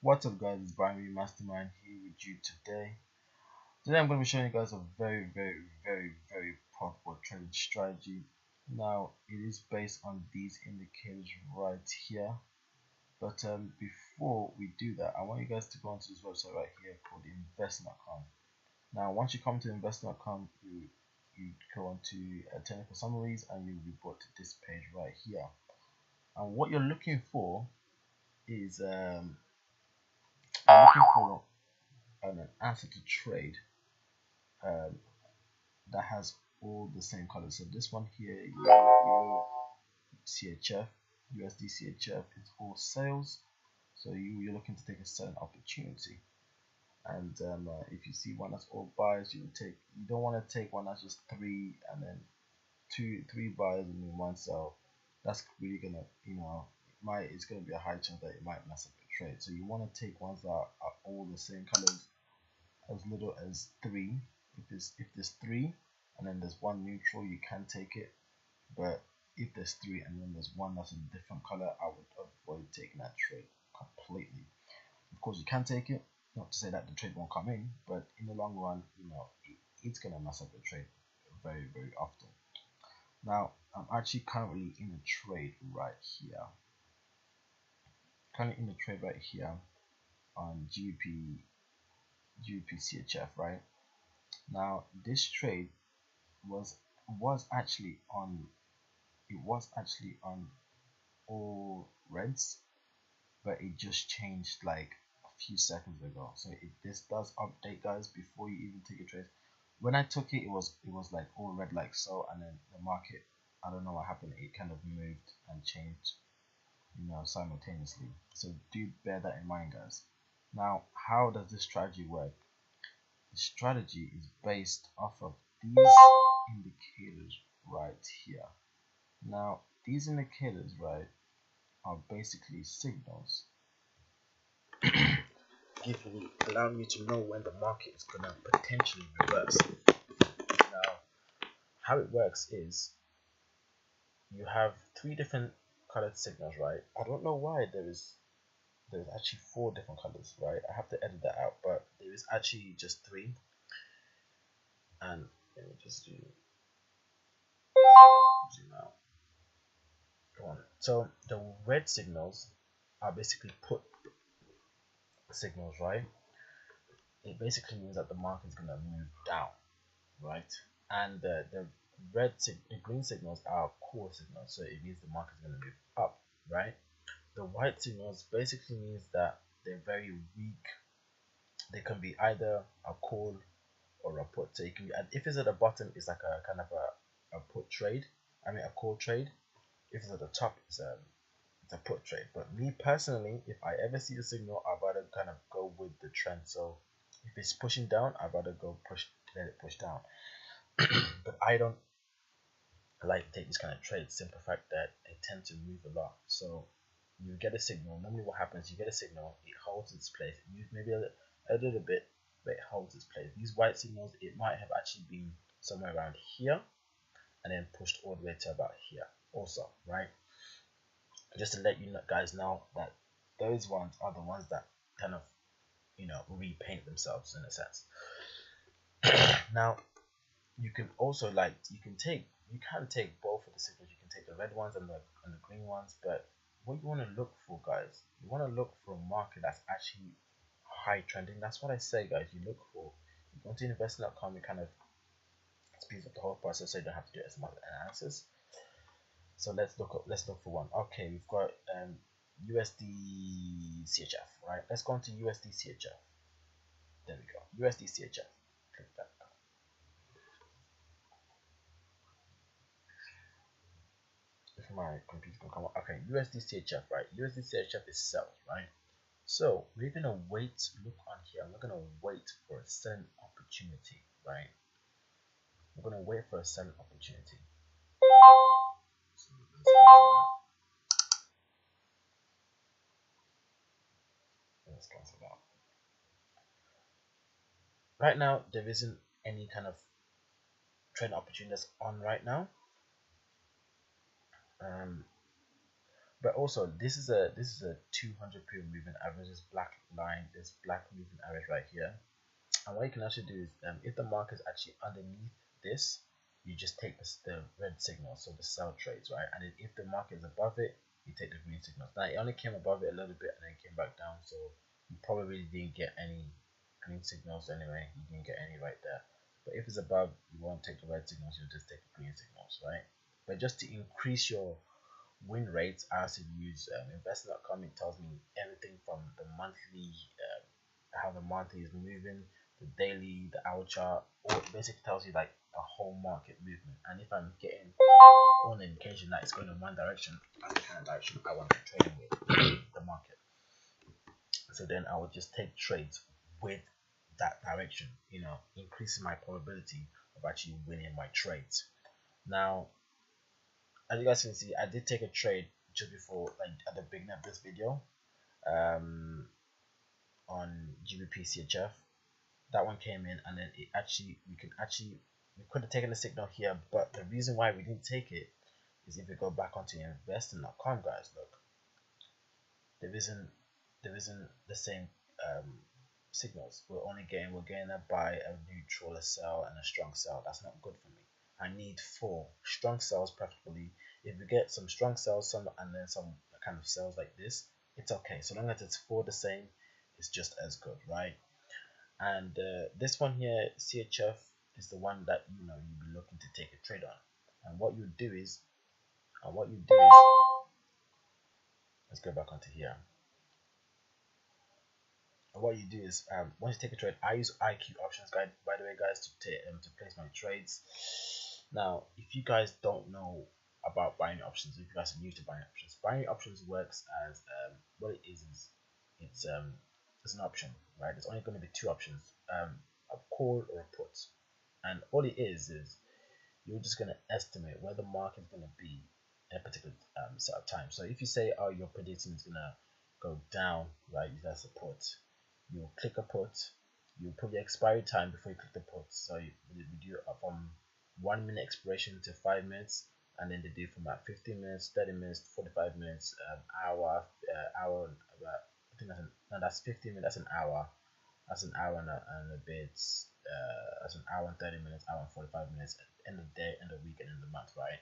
What's up guys, it's Brian Mastermind here with you today. Today I'm going to be showing you guys a very profitable trading strategy. Now it is based on these indicators right here. But before we do that, I want you guys to go onto this website right here called investing.com. Now once you come to investing.com, you go onto technical summaries and you'll be brought to this page right here. And what you're looking for is you're looking for an answer to trade um, that has all the same colors. So this one here, your CHF, USD CHF, is all sales. So you're looking to take a selling opportunity. And if you see one that's all buys, you don't want to take one that's just three and then three buys and then one sell. That's really gonna, it's gonna be a high chance that it might mess up your trade. So you want to take ones that are all the same colors, as little as three. If there's three and then there's one neutral, you can take it. But if there's three and then there's one that's a different color, I would avoid taking that trade completely. Of course, you can take it, not to say that the trade won't come in, but in the long run, it's gonna mess up your trade very often. Now, I'm actually currently in a trade right here. On GBP CHF, right? Now this trade was actually on all reds, but it just changed like a few seconds ago. So this does update, guys, before you even take a trade. When I took it, it was like all red like so, and then the market, I don't know what happened, it kind of moved and changed simultaneously. So do bear that in mind, guys. Now, how does this strategy work? The strategy is based off of these indicators right here. Now these indicators, right, are basically signals allowing you to know when the market is gonna potentially reverse. Now how it works is you have three different colored signals, right? I don't know why there's actually four different colors, right? I have to edit that out, but there is actually just three. And let me just zoom out. Go on. So the red signals are basically put signals, right? It basically means that the market is gonna move down, right? And the green signals are call signals, so it means the market is gonna move up, right? The white signals basically means that they're very weak. They can be either a call or a put. So you can, if it's at the bottom, it's like a kind of a put trade. I mean a call trade. If it's at the top, it's a put trade. But me personally, if I ever see the signal, I'd rather kind of go with the trend. So if it's pushing down, I'd rather let it push down. But I don't like to take this kind of trade. Simple fact that they tend to move a lot. So you get a signal. Normally what happens, you get a signal, it holds its place. It moves maybe a little bit, but it holds its place. These white signals, it might have actually been somewhere around here and then pushed all the way to about here also, right? Just to let you guys know that those ones are the ones that kind of repaint themselves in a sense. Now you can also you can take both of the signals. You can take the red ones and the green ones, but what you want to look for, guys, you want to look for a market that's actually high trending. That's what I say, guys. You go to investing.com, it kind of speeds up the whole process so you don't have to do as much analysis. So let's look for one. Okay, we've got USD CHF, right? Let's go into USD CHF. There we go. USD CHF. Click that. If my computer can come up. Okay, USD CHF, right? USD CHF is sell, right? So we're gonna wait. Look on here. We're gonna wait for a selling opportunity, right? We're gonna wait for a selling opportunity. So let's cancel that. Right now, there isn't any kind of trend opportunity that's on right now. But also this is a 200 period moving average. This black line, this black moving average right here. And what you can actually do is, if the market is actually underneath this, you just take the red signal, so the sell trades, right? And then if the market is above it, you take the green signals. Now it only came above it a little bit and then came back down, so you probably didn't get any green signals anyway. You didn't get any right there. But if it's above, you won't take the red signals, you'll just take the green signals, right? But just to increase your win rates, I also use investor.com. It tells me everything from the monthly, how the monthly is moving, the daily, the hour chart, or it basically tells you like a whole market movement. And if I'm getting one indication that it's going in one direction, that's the kind of direction I want to trade with the market. So then I would just take trades with that direction, increasing my probability of actually winning my trades. Now, as you guys can see, I did take a trade just before, like at the beginning of this video, on GBP CHF. That one came in, and then we could have taken a signal here, but the reason why we didn't take it is if we go back onto investing.com, guys, look, there isn't the same signals. We're getting a buy, a neutral, a sell, and a strong sell. That's not good for me. I need 4 strong sells preferably. If we get some strong sells, and then some kind of sells like this, it's okay. So long as it's 4 the same, it's just as good, right? And this one here, CHF, is the one that you'll be looking to take a trade on. And what you do is, let's go back onto here. And what you do is, once you take a trade, I use IQ options guide, by the way, guys, to place my trades. Now, if you guys don't know about binary options, if you guys are new to binary options works as, what it is it's an option, right? There's only going to be 2 options, a call or a put. And all it is you're just going to estimate where the market is going to be in a particular set of time. So if you say, oh, you're predicting it's going to go down, right, that's a put. You'll click a put, you put the expiry time before you click the put. So we do it from 1 minute expiration to 5 minutes, and then they do from about 15 minutes, 30 minutes, 45 minutes, hour, about, I think that's 15 minutes, that's an hour. That's an hour and a bit. That's an hour and 30 minutes, hour and 45 minutes at the end of the day, end of the week, and end of the month, right?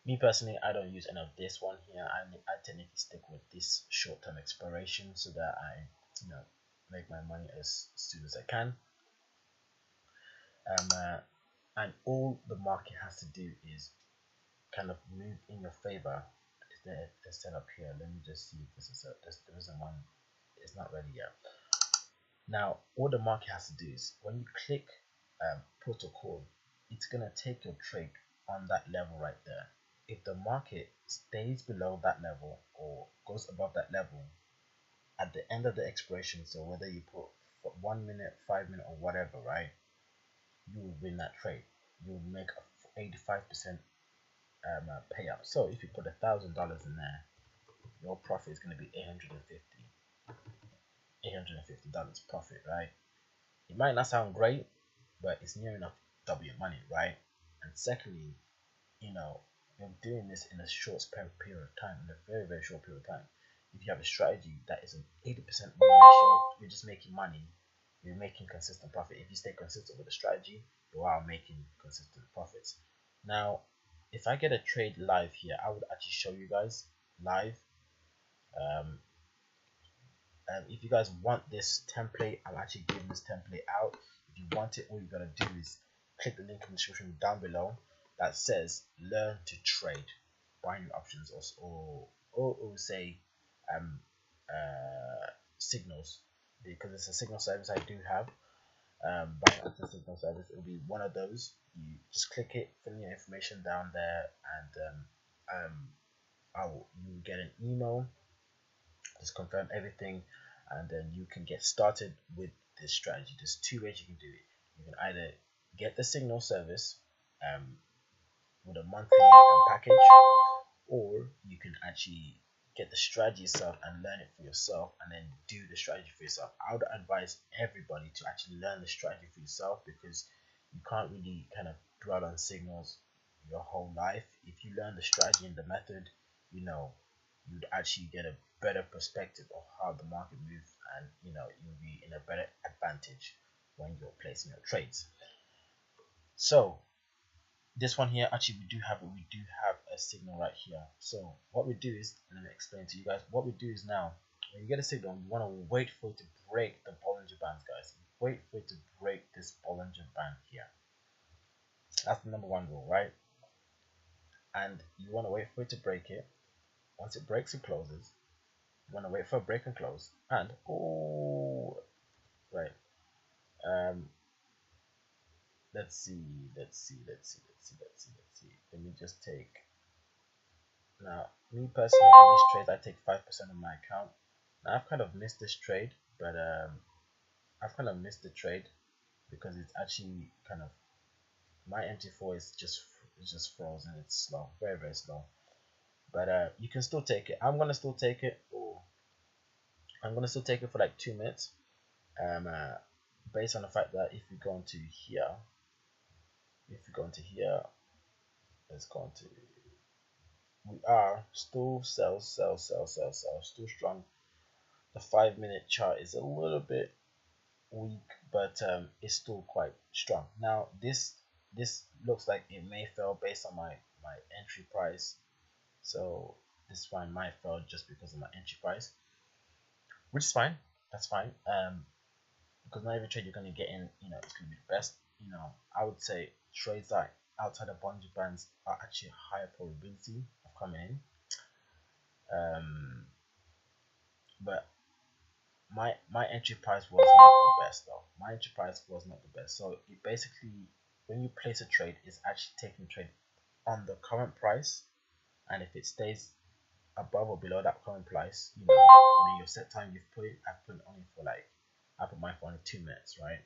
Me personally, I don't use any of this one here. I technically stick with this short-term expiration so that I, make my money as soon as I can. And all the market has to do is kind of move in your favor. Is there a setup here? Let me just see if this is there isn't one. It's not ready yet. Now, all the market has to do is when you click protocol, it's gonna take your trade on that level right there. If the market stays below that level or goes above that level at the end of the expiration, so whether you put for 1 minute, 5 minutes, or whatever, right, you will win that trade. You will make a 85% payout. So if you put $1,000 in there, your profit is going to be $850 profit, right? It might not sound great, but it's near enough to double your money, right? And secondly, you're doing this in a short period of time, in a very, very short period of time. If you have a strategy that is an 80% win ratio, you're just making money. You're making consistent profit. If you stay consistent with the strategy, you are making consistent profits. Now, if I get a trade live here, I would actually show you guys live. If you guys want this template, I'm actually giving this template out. If you want it, all you gotta do is click the link in the description down below that says learn to trade binary options, or say signals, because it's a signal service I do have. Binary options signal service, it will be one of those. You just click it, fill in your information down there, and you will get an email, just confirm everything, and then you can get started with this strategy. There's 2 ways you can do it. You can either get the signal service with a monthly package, or you can actually get the strategy yourself and learn it for yourself, and then do the strategy for yourself. I would advise everybody to actually learn the strategy for yourself, because you can't really kind of dwell on signals your whole life. If you learn the strategy and the method, you'd actually get a better perspective of how the market moves, and you'll be in a better advantage when you're placing your trades. So this one here, actually we do have a signal right here. So what we do is, let me explain to you guys what we do is, now when you get a signal, you want to wait for it to break the Bollinger Bands, guys. Wait for it to break this Bollinger Band here. That's the number one rule, right? And you want to wait for it to break it. Once it breaks, it closes. You want to wait for a break and close. And oh, right. Um, let's see. Let me just take, now me personally on this trade, I take 5% of my account. Now I've kind of missed this trade, but I've kind of missed the trade because it's actually kind of, my MT4 is just frozen. It's slow, very very slow. But you can still take it. I'm gonna still take it. Or I'm gonna still take it for like 2 minutes. Based on the fact that if we go into here, let's go into, we are still sell, still strong. The 5-minute chart is a little bit weak, but it's still quite strong. Now this looks like it may fail based on my entry price. So this one might fail just because of my entry price, which is fine. That's fine. Because not every trade you're gonna get in, it's gonna be the best. I would say trades that outside of Bollinger Bands are actually a higher probability of coming in. But my entry price was not the best though. My entry price was not the best. So it basically, when you place a trade, it's actually taking the trade on the current price, and if it stays above or below that current price, within your set time you've put it, I put only for like, I put mine for only 2 minutes, right?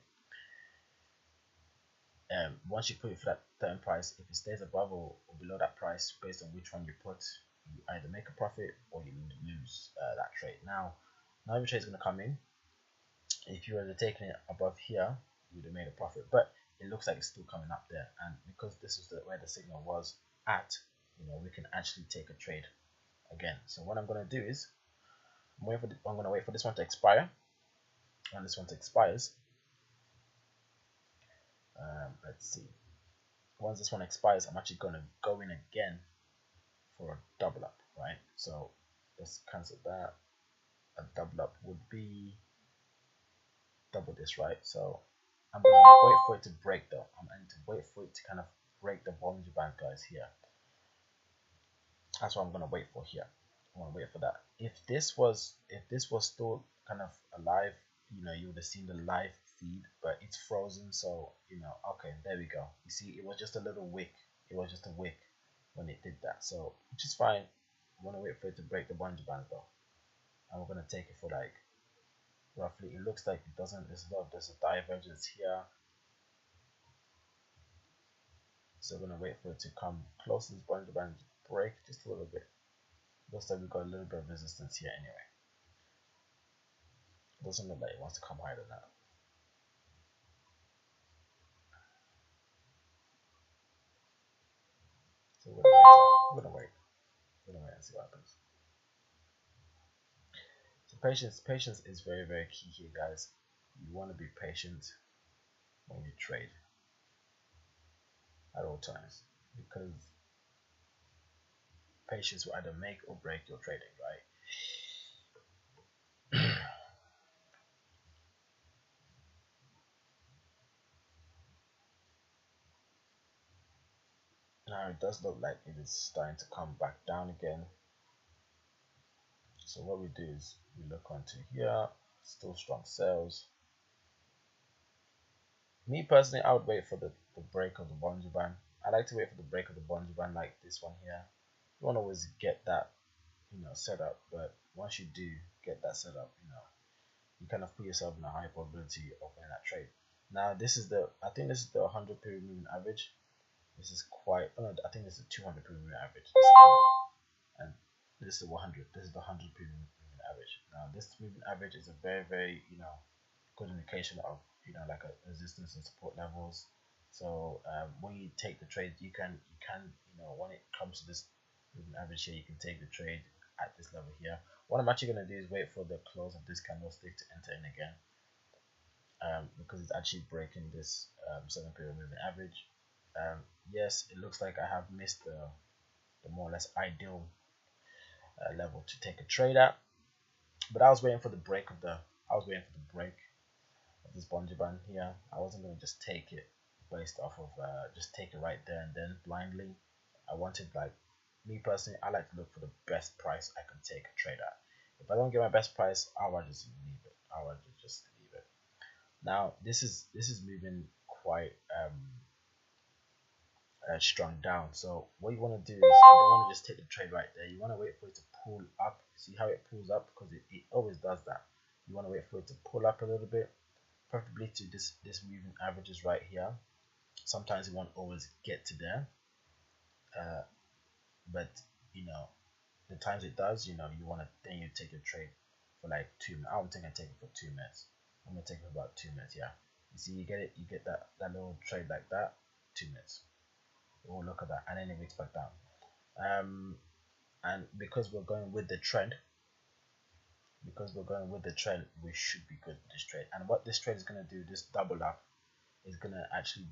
Once you put it for that certain price, if it stays above or below that price, based on which one you put, you either make a profit or you lose that trade. Now every trade is going to come in. If you were taking it above here, you would have made a profit, but it looks like it's still coming up there, and because this is where the signal was at, we can actually take a trade again. So what I'm going to do is, I'm going to wait for this one to expire. When this one expires, let's see. Once this one expires, I'm actually going to go in again for a double up, right? So let's cancel that. A double up would be double this, right? So I'm going to wait for it to break though. I'm going to wait for it to kind of break the Bollinger Band, guys, here. That's what I'm going to wait for here. I want to wait for that. If this was still kind of alive, you would have seen the live feed, but it's frozen. So okay, there we go. You see, it was just a little wick. It was just a wick when it did that. So which is fine. I want to wait for it to break the Bollinger Band though, and we're going to take it for like roughly. It looks like it doesn't. There's a divergence here. So we're going to wait for it to come close to this Bollinger Band, break just a little bit. Looks like we've got a little bit of resistance here anyway. Doesn't look like it wants to come higher than that. So we're gonna wait and see what happens. So patience is very very key here, guys. You want to be patient when you trade at all times, because patience will either make or break your trading, right? Now it does look like it is starting to come back down again. So what we do is we look onto here, still strong sales. Me personally, I would wait for the break of the Bollinger Band. I like to wait for the break of the Bollinger Band, like this one here. You won't always get that, set up, but once you do get that set up, you kind of put yourself in a high probability of winning that trade. Now I think this is the 100 period moving average. This is quite, oh no, I think this is the 200 period moving average. And this is the 100. This is the 100 period moving average. Now this moving average is a very very good indication of like a resistance and support levels. So when you take the trade, you can when it comes to this moving average here, you can take the trade at this level here. What I'm actually going to do is wait for the close of this candlestick to enter in again, because it's actually breaking this 7-period moving average. Yes, it looks like I have missed the more or less ideal level to take a trade at, but I was waiting for the break of this bungee band here. I wasn't going to just take it based off of just take it right there and then blindly. I wanted, like, me personally, I like to look for the best price I can take a trade at. If I don't get my best price, I'll just leave it. Now this is moving quite strong down. So what you want to do is, you don't want to just take the trade right there. You want to wait for it to pull up. See how it pulls up, because it always does that. You want to wait for it to pull up a little bit, preferably to this moving averages right here. Sometimes it won't always get to there, but you know, the times it does, you know, you want to, then you take a trade for like 2 minutes. I don't think I take it for 2 minutes. I'm gonna take it for about 2 minutes. Yeah, you see, you get that little trade like that, 2 minutes. Oh, look at that, and then it goes back down. And because we're going with the trend, we should be good with this trade. And what this trade is gonna do, this double up, is gonna actually,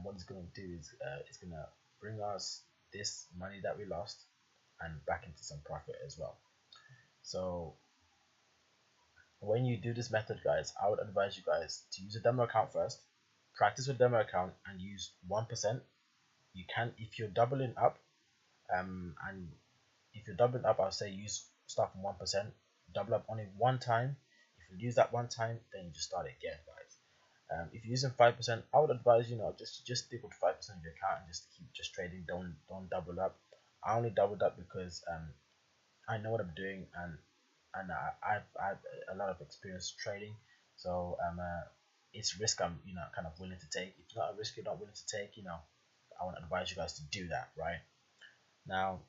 what it's gonna do is, it's gonna bring us this money that we lost and back into some profit as well. So when you do this method, guys, I would advise you guys to use a demo account first. Practice with demo account and use 1%. You can, if you're doubling up, and if you're doubling up, I'll say start from 1%, double up only one time. If you use that one time, then you just start again, guys. If you're using 5%, I would advise, you know, just stick with 5% of your account and just keep trading. Don't double up. I only doubled up because I know what I'm doing, and I've had a lot of experience trading. So it's risk I'm, you know, kind of willing to take. If it's not a risk you're not willing to take, you know, I want to advise you guys to do that, right? Now,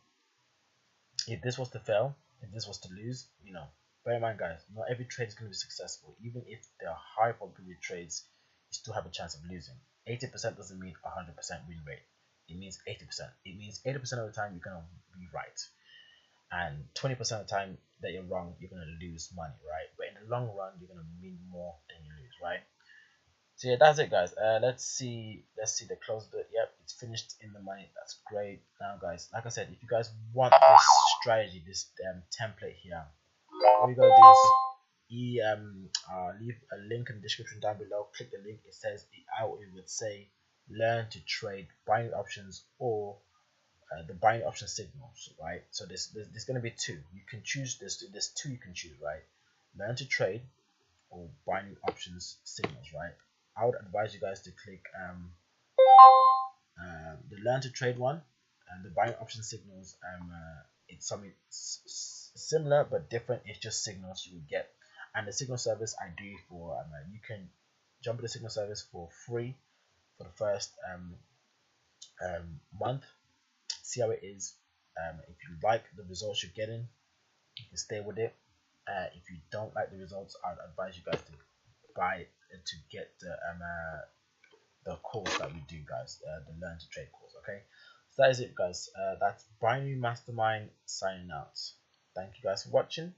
if this was to fail, if this was to lose, you know, bear in mind, guys, not every trade is going to be successful. Even if there are high probability trades, you still have a chance of losing. 80% doesn't mean 100% win rate. It means 80%. It means 80% of the time you're going to be right, and 20% of the time that you're wrong, you're going to lose money, right? But in the long run, you're going to win more than you lose, right? So yeah, that's it, guys. Let's see the close of it. Yep, it's finished in the money. That's great. Now, guys, like I said, if you guys want this strategy, this template here, all you gotta do is leave a link in the description down below. Click the link. It says it would say learn to trade binary options, or the binary option signals, right? So there's going to be two. You can choose there's two you can choose, right? Learn to trade or binary options signals, right? I would advise you guys to click the learn to trade one, and the binary option signals. It's something similar but different. It's just signals you would get, and the signal service I do for you can jump to the signal service for free for the first month. See how it is. If you like the results you're getting, you can stay with it. If you don't like the results, I'd advise you guys to buy it to get the course that we do, guys, the learn to trade course. Okay, so that is it, guys. That's Binary Mastermind signing out. Thank you guys for watching.